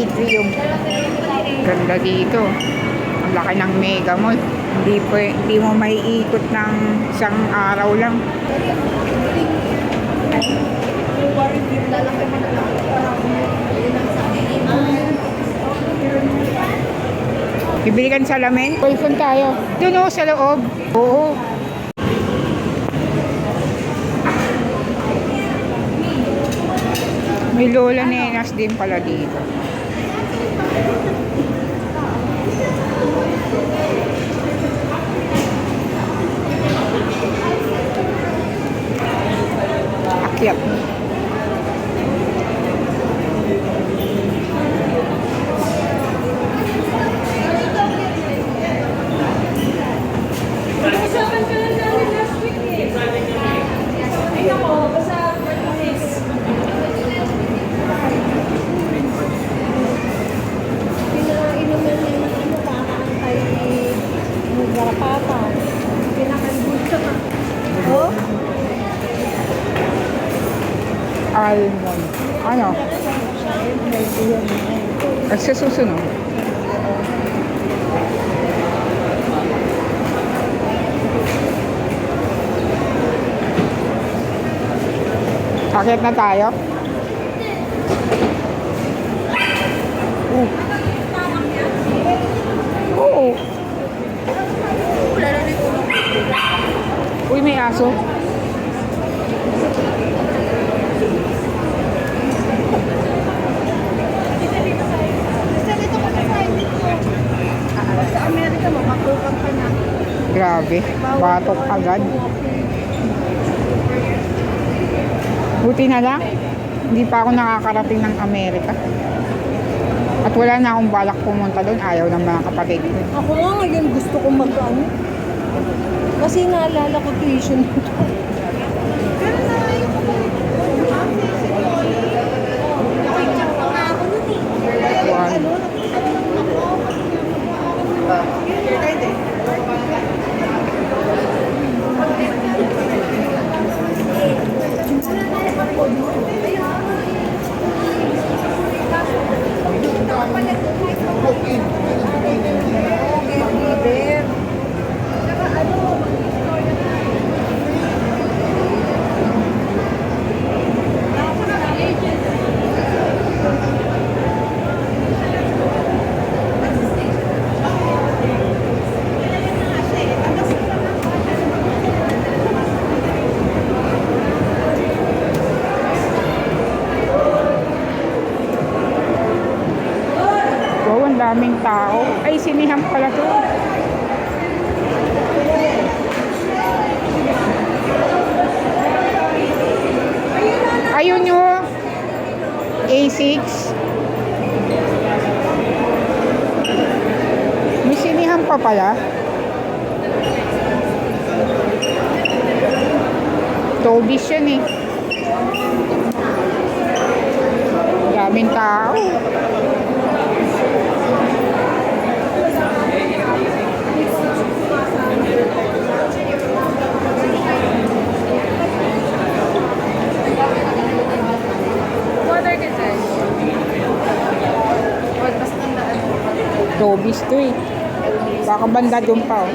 atrium. Ganda dito. Ang laki ng Mega Mall. Hindi mo maiikot ng isang araw lang. Bibili ka ng salamin? Pulpon tayo. Doon o, sa loob. Oo. May Lola Nenas din pala dito. Akyat. Almond. Ano? At sa susunod. Akit na tayo? Oo. Uy, may aso. Sa Amerika, makakupan ka na. Grabe, batok agad. Buti na lang, hindi pa ako nakakarating ng Amerika. At wala na akong balak pumunta doon, ayaw ng mga kapatid ko. Ako nga ngayon gusto kong mag-ano. Kasi naalala ko tuition dito. Pero nalayo ko ba? Nakikita pa nga ako nun eh. Ano? Daming tao. Ay, sinihan pala to. Ayun yung A6. May sinihan pa pala. Tobis yun eh. Daming tao. Tobis to eh. Baka banda doon pa oh.